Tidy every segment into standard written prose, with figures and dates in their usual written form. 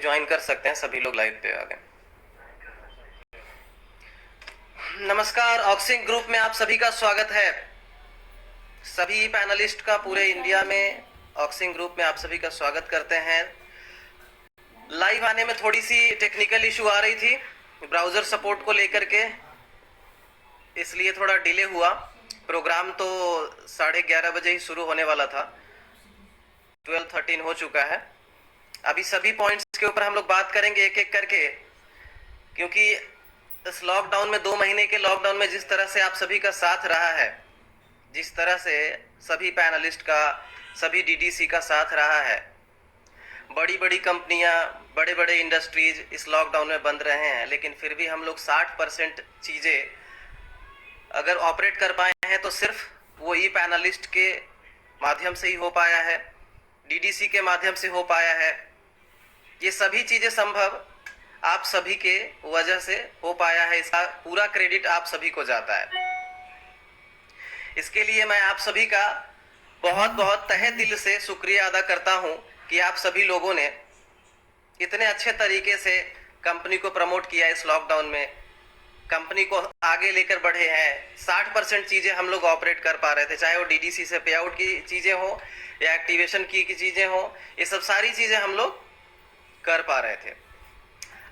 Join कर सकते हैं सभी लोग लाइव पे आगे। नमस्कार, ऑक्सिंग ग्रुप में आप सभी का स्वागत है। सभी पैनलिस्ट का पूरे इंडिया में ऑक्सिंग ग्रुप में आप सभी का स्वागत करते हैं। लाइव आने में थोड़ी सी टेक्निकल इशू आ रही थी ब्राउजर सपोर्ट को लेकर के, इसलिए थोड़ा डिले हुआ। प्रोग्राम तो 11:30 बजे ही शुरू होने वाला था, 12:13 हो चुका है। अभी सभी पॉइंट्स के ऊपर हम लोग बात करेंगे एक एक करके, क्योंकि इस लॉकडाउन में 2 महीने के लॉकडाउन में जिस तरह से आप सभी का साथ रहा है, जिस तरह से सभी पैनलिस्ट का, सभी डीडीसी का साथ रहा है, बड़ी बड़ी कंपनियां, बड़े बड़े इंडस्ट्रीज इस लॉकडाउन में बंद रहे हैं, लेकिन फिर भी हम लोग 60% चीज़ें अगर ऑपरेट कर पाए हैं तो सिर्फ वो ई पैनलिस्ट के माध्यम से ही हो पाया है, डीडीसी के माध्यम से हो पाया है। ये सभी चीज़ें संभव आप सभी के वजह से हो पाया है, इसका पूरा क्रेडिट आप सभी को जाता है। इसके लिए मैं आप सभी का बहुत बहुत तहे दिल से शुक्रिया अदा करता हूं कि आप सभी लोगों ने इतने अच्छे तरीके से कंपनी को प्रमोट किया। इस लॉकडाउन में कंपनी को आगे लेकर बढ़े हैं। 60% चीज़ें हम लोग ऑपरेट कर पा रहे थे, चाहे वो डीडीसी से पे आउट की चीज़ें हो या एक्टिवेशन की चीज़ें हो, ये सब सारी चीज़ें हम लोग कर पा रहे थे।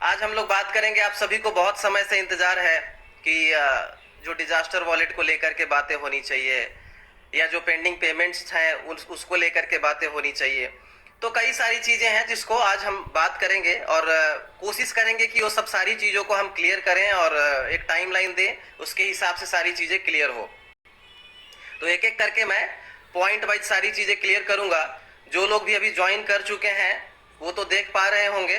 आज हम लोग बात करेंगे, आप सभी को बहुत समय से इंतजार है कि जो डिजास्टर वॉलेट को लेकर के बातें होनी चाहिए या जो पेंडिंग पेमेंट्स हैं उसको लेकर के बातें होनी चाहिए। तो कई सारी चीज़ें हैं जिसको आज हम बात करेंगे और कोशिश करेंगे कि वो सब सारी चीज़ों को हम क्लियर करें और एक टाइमलाइन दें, उसके हिसाब से सारी चीज़ें क्लियर हो। तो एक एक करके मैं पॉइंट वाइज सारी चीज़ें क्लियर करूँगा। जो लोग भी अभी ज्वाइन कर चुके हैं वो तो देख पा रहे होंगे,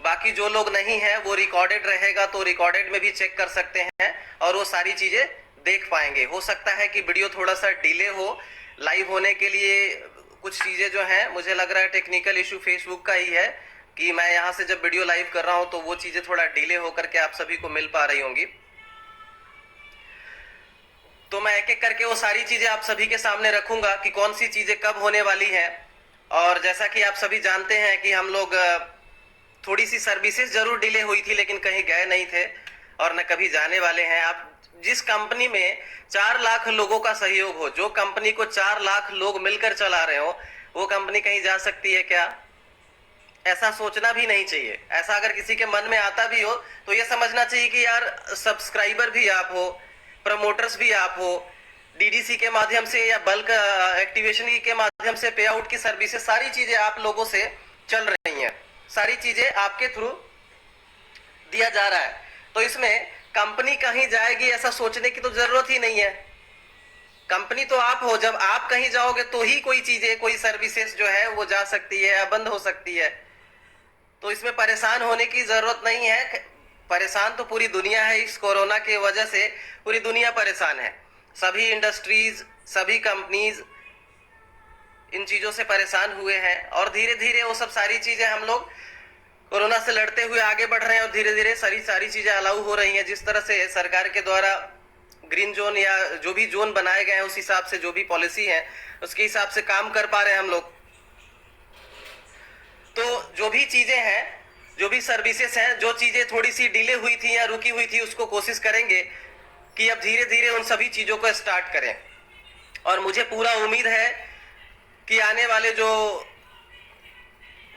बाकी जो लोग नहीं है वो रिकॉर्डेड रहेगा, तो रिकॉर्डेड में भी चेक कर सकते हैं और वो सारी चीज़ें देख पाएंगे। हो सकता है कि वीडियो थोड़ा सा डिले हो लाइव होने के लिए। कुछ चीज़ें जो हैं, मुझे लग रहा है टेक्निकल इशू फेसबुक का ही है कि मैं यहाँ से जब वीडियो लाइव कर रहा हूँ तो वो चीज़ें थोड़ा डिले होकर के आप सभी को मिल पा रही होंगी। तो मैं एक एक करके वो सारी चीज़ें आप सभी के सामने रखूंगा कि कौन सी चीज़ें कब होने वाली हैं। और जैसा कि आप सभी जानते हैं कि हम लोग थोड़ी सी सर्विसेज जरूर डिले हुई थी, लेकिन कहीं गए नहीं थे और न कभी जाने वाले हैं। आप जिस कंपनी में 4 लाख लोगों का सहयोग हो, जो कंपनी को 4 लाख लोग मिलकर चला रहे हो, वो कंपनी कहीं जा सकती है क्या? ऐसा सोचना भी नहीं चाहिए। ऐसा अगर किसी के मन में आता भी हो तो ये समझना चाहिए कि यार सब्सक्राइबर भी आप हो, प्रमोटर्स भी आप हो, डीडीसी के माध्यम से या बल्क एक्टिवेशन के माध्यम से पे आउट की सर्विसेज, सारी चीजें आप लोगों से चल रही हैं, सारी चीजें आपके थ्रू दिया जा रहा है। तो इसमें कंपनी कहीं जाएगी ऐसा सोचने की तो जरूरत ही नहीं है। कंपनी तो आप हो, जब आप कहीं जाओगे तो ही कोई चीजें, कोई सर्विसेज जो है वो जा सकती है या बंद हो सकती है। तो इसमें परेशान होने की जरूरत नहीं है। परेशान तो पूरी दुनिया है, इस कोरोना की वजह से पूरी दुनिया परेशान है। सभी इंडस्ट्रीज, सभी कंपनीज इन चीजों से परेशान हुए हैं और धीरे धीरे वो सब सारी चीजें हम लोग कोरोना से लड़ते हुए आगे बढ़ रहे हैं और धीरे धीरे सारी चीजें अलाउ हो रही हैं। जिस तरह से सरकार के द्वारा ग्रीन जोन या जो भी जोन बनाए गए हैं उस हिसाब से, जो भी पॉलिसी है उसके हिसाब से काम कर पा रहे हैं हम लोग। तो जो भी चीजें हैं, जो भी सर्विसेज हैं, जो चीजें थोड़ी सी डिले हुई थी या रुकी हुई थी, उसको कोशिश करेंगे कि अब धीरे धीरे उन सभी चीजों को स्टार्ट करें। और मुझे पूरा उम्मीद है कि आने वाले जो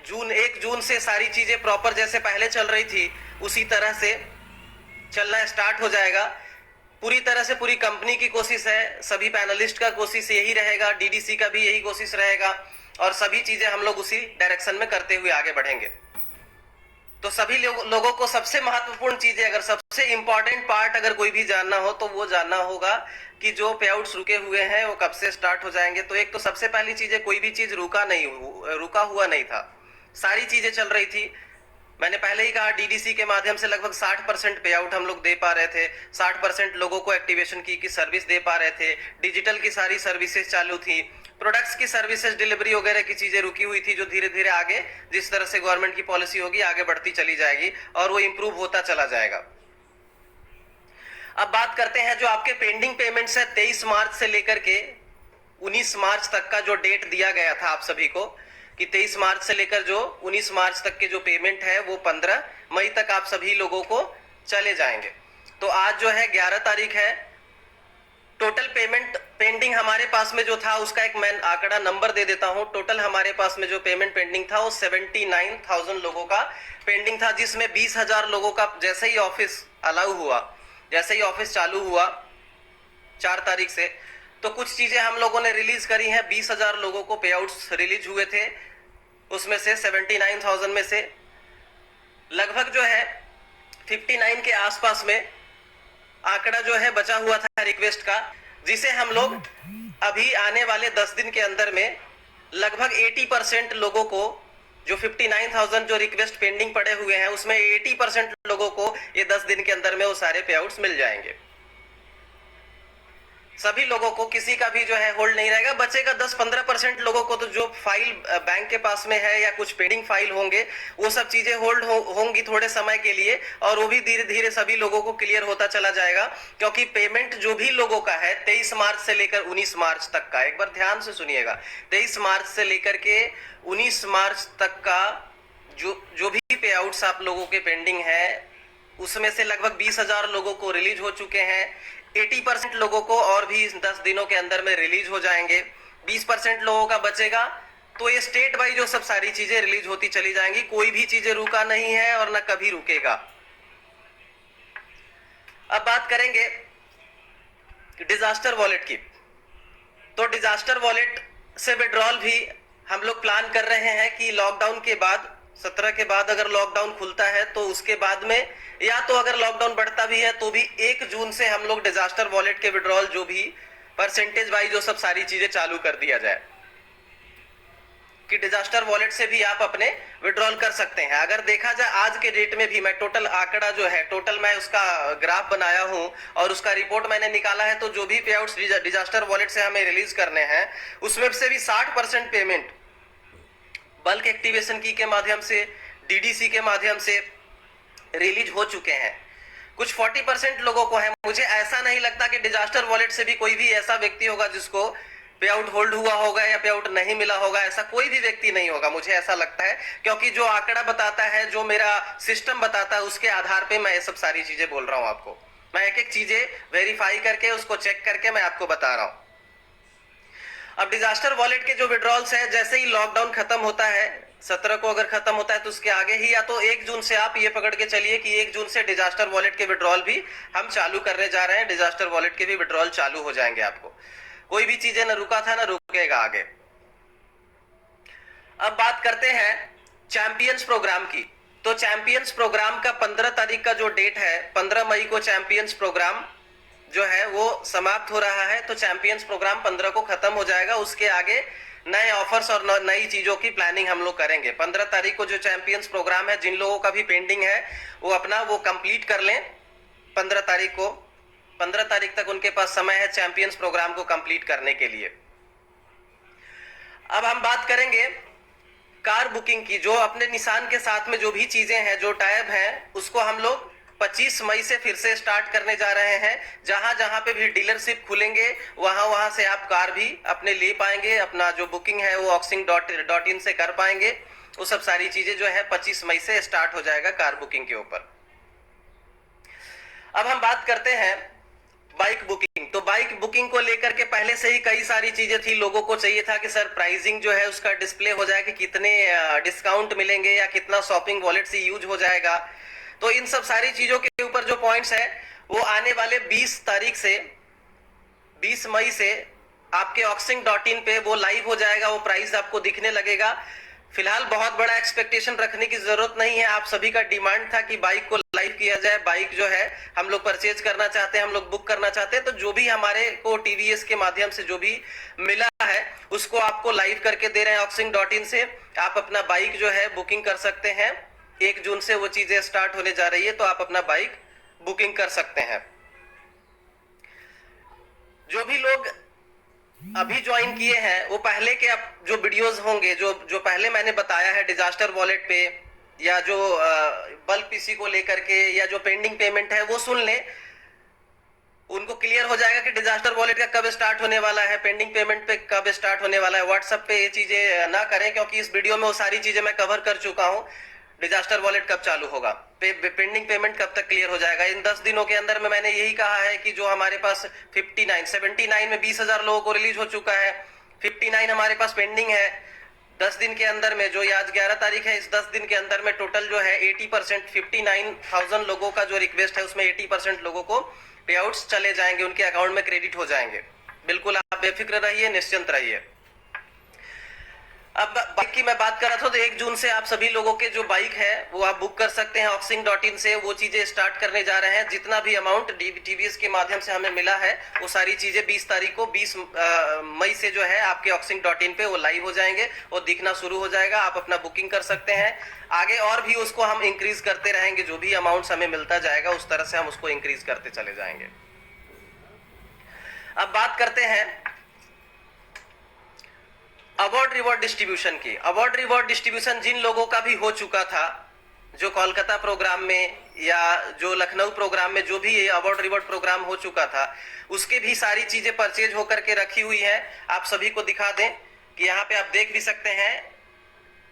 1 जून से सारी चीजें प्रॉपर जैसे पहले चल रही थी उसी तरह से चलना स्टार्ट हो जाएगा। पूरी तरह से पूरी कंपनी की कोशिश है, सभी पैनलिस्ट का कोशिश यही रहेगा, डीडीसी का भी यही कोशिश रहेगा और सभी चीजें हम लोग उसी डायरेक्शन में करते हुए आगे बढ़ेंगे। तो सभी लोगों को सबसे महत्वपूर्ण चीजें, अगर सबसे इंपॉर्टेंट पार्ट अगर कोई भी जानना हो तो वो जानना होगा कि जो पे आउट्स रुके हुए हैं वो कब से स्टार्ट हो जाएंगे। तो एक तो सबसे पहली चीज है, कोई भी चीज रुका हुआ नहीं था, सारी चीजें चल रही थी। मैंने पहले ही कहा डीडीसी के माध्यम से लगभग 60% पे आउट हम लोग दे पा रहे थे, 60% लोगों को एक्टिवेशन की सर्विस दे पा रहे थे, डिजिटल की सारी सर्विसेज चालू थी, प्रोडक्ट्स की सर्विसेज, डिलीवरी वगैरह की चीजें रुकी हुई थी, जो धीरे धीरे आगे जिस तरह से गवर्नमेंट की पॉलिसी होगी आगे बढ़ती चली जाएगी और वो इंप्रूव होता चला जाएगा। अब बात करते हैं जो आपके पेंडिंग पेमेंट्स है 23 मार्च से लेकर के 19 मार्च तक का जो डेट दिया गया था आप सभी को कि 23 मार्च से लेकर जो 19 मार्च तक के जो पेमेंट है वो 15 मई तक आप सभी लोगों को चले जाएंगे। तो आज जो है 11 तारीख है। टोटल पेमेंट पेंडिंग हमारे पास में जो था उसका एक मैं आंकड़ा नंबर दे देता हूं। टोटल हमारे पास में जो पेमेंट पेंडिंग था वो 79,000 लोगों का पेंडिंग था, जिसमें 20,000 लोगों का जैसे ही ऑफिस अलाउ हुआ, जैसे ही ऑफिस चालू हुआ 4 तारीख से, तो कुछ चीजें हम लोगों ने रिलीज करी हैं। 20,000 लोगों को पे आउट्स रिलीज हुए थे, उसमें से 79,000 में से लगभग जो है 59 के आसपास में आंकड़ा जो है बचा हुआ था रिक्वेस्ट का, जिसे हम लोग अभी आने वाले 10 दिन के अंदर में लगभग 80% लोगों को, जो 59,000 जो रिक्वेस्ट पेंडिंग पड़े हुए हैं उसमें 80% लोगों को ये 10 दिन के अंदर में वो सारे पे आउट्स मिल जाएंगे। सभी लोगों को, किसी का भी जो है होल्ड नहीं रहेगा। बचेगा 10-15% लोगों को, तो जो फाइल बैंक के पास में है या कुछ पेंडिंग फाइल होंगे वो सब चीजें होल्ड होंगी थोड़े समय के लिए, और वो भी धीरे धीरे सभी लोगों को क्लियर होता चला जाएगा। क्योंकि पेमेंट जो भी लोगों का है 23 मार्च से लेकर 19 मार्च तक का, एक बार ध्यान से सुनिएगा, 23 मार्च से लेकर के 19 मार्च तक का जो भी पे आउट्स आप लोगों के पेंडिंग है उसमें से लगभग 20,000 लोगों को रिलीज हो चुके हैं। 80% लोगों को और भी 10 दिनों के अंदर में रिलीज हो जाएंगे। 20% लोगों का बचेगा, तो ये स्टेट वाइज जो सब सारी चीजें रिलीज होती चली जाएंगी। कोई भी चीजें रुका नहीं है और न कभी रुकेगा। अब बात करेंगे डिजास्टर वॉलेट की। तो डिजास्टर वॉलेट से विड्रॉल भी हम लोग प्लान कर रहे हैं कि लॉकडाउन के बाद 17 के बाद अगर लॉकडाउन खुलता है तो उसके बाद में, या तो अगर लॉकडाउन बढ़ता भी है तो भी 1 जून से हम लोग डिजास्टर वॉलेट के विड्रॉल जो भी परसेंटेज वाइज जो सब सारी चीजें चालू कर दिया जाए कि डिजास्टर वॉलेट से भी आप अपने विड्रॉल कर सकते हैं। अगर देखा जाए आज के डेट में भी, मैं टोटल आंकड़ा जो है, टोटल मैं उसका ग्राफ बनाया हूं और उसका रिपोर्ट मैंने निकाला है, तो जो भी पे आउट्स डिजास्टर वॉलेट से हमें रिलीज करने हैं उसमें से भी 60% पेमेंट बल्क एक्टिवेशन की के माध्यम से, डीडीसी के माध्यम से रिलीज हो चुके हैं। कुछ 40% लोगों को है। मुझे ऐसा नहीं लगता कि डिजास्टर वॉलेट से भी कोई भी ऐसा व्यक्ति होगा जिसको पे आउट होल्ड हुआ होगा या पे आउट नहीं मिला होगा। ऐसा कोई भी व्यक्ति नहीं होगा, मुझे ऐसा लगता है, क्योंकि जो आंकड़ा बताता है, जो मेरा सिस्टम बताता है, उसके आधार पे मैं ये सब सारी चीजें बोल रहा हूं आपको। मैं एक एक चीजें वेरीफाई करके उसको चेक करके मैं आपको बता रहा हूं। अब डिजास्टर वॉलेट के जो विड्रॉल्स है, जैसे ही लॉकडाउन खत्म होता है, 17 को अगर खत्म होता है तो उसके आगे ही, या तो 1 जून से आप ये पकड़ के चलिए कि 1 जून से डिजास्टर वॉलेट के विड्रॉल भी हम चालू करने जा रहे हैं। डिजास्टर वॉलेट के भी विड्रॉल चालू हो जाएंगे। आपको कोई भी चीजें न रुका था न रुकेगा आगे। अब बात करते हैं चैंपियंस प्रोग्राम की। तो चैंपियंस प्रोग्राम का 15 तारीख का जो डेट है, 15 मई को चैंपियंस प्रोग्राम जो है वो समाप्त हो रहा है। तो चैंपियंस प्रोग्राम 15 को खत्म हो जाएगा। उसके आगे नए ऑफर्स और नई चीजों की प्लानिंग हम लोग करेंगे। 15 तारीख को जो चैंपियंस प्रोग्राम है, जिन लोगों का भी पेंडिंग है वो अपना वो कंप्लीट कर लें। 15 तारीख को, 15 तारीख तक उनके पास समय है चैंपियंस प्रोग्राम को कंप्लीट करने के लिए। अब हम बात करेंगे कार बुकिंग की। जो अपने निशान के साथ में जो भी चीजें हैं, जो टैब हैं, उसको हम लोग 25 मई से फिर से स्टार्ट करने जा रहे हैं। जहां जहां पे भी डीलरशिप खुलेंगे वहां से आप कार भी अपने ले पाएंगे। अपना जो बुकिंग है वो auxing.in से कर पाएंगे। वो सब सारी चीजें जो है 25 मई से स्टार्ट हो जाएगा कार बुकिंग के ऊपर। अब हम बात करते हैं बाइक बुकिंग। तो बाइक बुकिंग को लेकर के पहले से ही कई सारी चीजें थी। लोगों को चाहिए था कि सर प्राइसिंग जो है उसका डिस्प्ले हो जाए कि कितने डिस्काउंट मिलेंगे या कितना शॉपिंग वॉलेट से यूज हो जाएगा। तो इन सब सारी चीजों के ऊपर जो पॉइंट्स है वो आने वाले 20 तारीख से 20 मई से आपके auxing.in पे वो लाइव हो जाएगा। वो प्राइस आपको दिखने लगेगा। फिलहाल बहुत बड़ा एक्सपेक्टेशन रखने की जरूरत नहीं है। आप सभी का डिमांड था कि बाइक को लाइव किया जाए। बाइक जो है हम लोग परचेज करना चाहते हैं, हम लोग बुक करना चाहते हैं। तो जो भी हमारे को टीवीएस के माध्यम से जो भी मिला है उसको आपको लाइव करके दे रहे हैं auxing.in से। आप अपना बाइक जो है बुकिंग कर सकते हैं। 1 जून से वो चीजें स्टार्ट होने जा रही है, तो आप अपना बाइक बुकिंग कर सकते हैं। जो भी लोग अभी ज्वाइन किए हैं वो पहले के जो वीडियोस होंगे, जो पहले मैंने बताया है डिजास्टर वॉलेट पे, या जो बल्क पीसी को लेकर के, या जो पेंडिंग पेमेंट है वो सुन लें। उनको क्लियर हो जाएगा कि डिजास्टर वॉलेट का कब स्टार्ट होने वाला है, पेंडिंग पेमेंट पे कब स्टार्ट होने वाला है। व्हाट्सएप पे ये चीजें ना करें, क्योंकि इस वीडियो में वो सारी चीजें मैं कवर कर चुका हूँ। डिजास्टर वॉलेट कब चालू होगा, पेंडिंग पेमेंट कब तक क्लियर हो जाएगा, इन 10 दिनों के अंदर में मैंने यही कहा है कि जो हमारे पास 79 में 20,000 लोगों को रिलीज हो चुका है, 59 हमारे पास पेंडिंग है। 10 दिन के अंदर में, जो ये आज 11 तारीख है, इस 10 दिन के अंदर में टोटल जो है 80%, 59,000 लोगों का जो रिक्वेस्ट है उसमें 80% लोगों को पे आउट्स चले जाएंगे, उनके अकाउंट में क्रेडिट हो जाएंगे। बिल्कुल आप बेफिक्र रहिए, निश्चिंत रहिए। अब बाइक की मैं बात कर रहा था, तो 1 जून से आप सभी लोगों के जो बाइक है वो आप बुक कर सकते हैं auxing.in से। वो चीजें स्टार्ट करने जा रहे हैं। जितना भी अमाउंट टीवीएस के माध्यम से हमें मिला है वो सारी चीजें 20 तारीख को 20 मई से जो है आपके auxing.in पे वो लाइव हो जाएंगे और दिखना शुरू हो जाएगा। आप अपना बुकिंग कर सकते हैं। आगे और भी उसको हम इंक्रीज करते रहेंगे, जो भी अमाउंट हमें मिलता जाएगा उस तरह से हम उसको इंक्रीज करते चले जाएंगे। अब बात करते हैं अवार्ड रिवॉर्ड डिस्ट्रीब्यूशन की। अवार्ड रिवॉर्ड डिस्ट्रीब्यूशन जिन लोगों का भी हो चुका था, जो कोलकाता प्रोग्राम में या जो लखनऊ प्रोग्राम में जो भी ये अवार्ड रिवॉर्ड प्रोग्राम हो चुका था, उसके भी सारी चीजें परचेज होकर के रखी हुई है। आप सभी को दिखा दें कि यहाँ पे आप देख भी सकते हैं,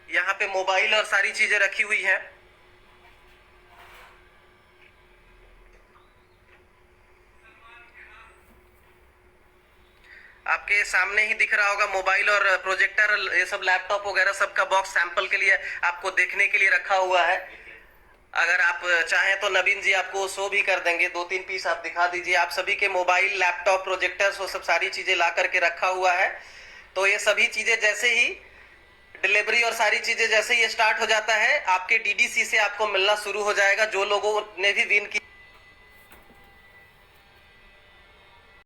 यहाँ पे मोबाइल और सारी चीजें रखी हुई है। आपके सामने ही दिख रहा होगा मोबाइल और प्रोजेक्टर, ये सब लैपटॉप वगैरह सबका बॉक्स सैंपल के लिए आपको देखने के लिए रखा हुआ है। अगर आप चाहें तो नवीन जी आपको शो भी कर देंगे, 2-3 पीस आप दिखा दीजिए। आप सभी के मोबाइल, लैपटॉप, प्रोजेक्टर्स, वो सब सारी चीजें ला करके रखा हुआ है। तो ये सभी चीजें जैसे ही डिलीवरी और सारी चीजें जैसे ही स्टार्ट हो जाता है, आपके डीडीसी से आपको मिलना शुरू हो जाएगा। जो लोगों ने भी विन की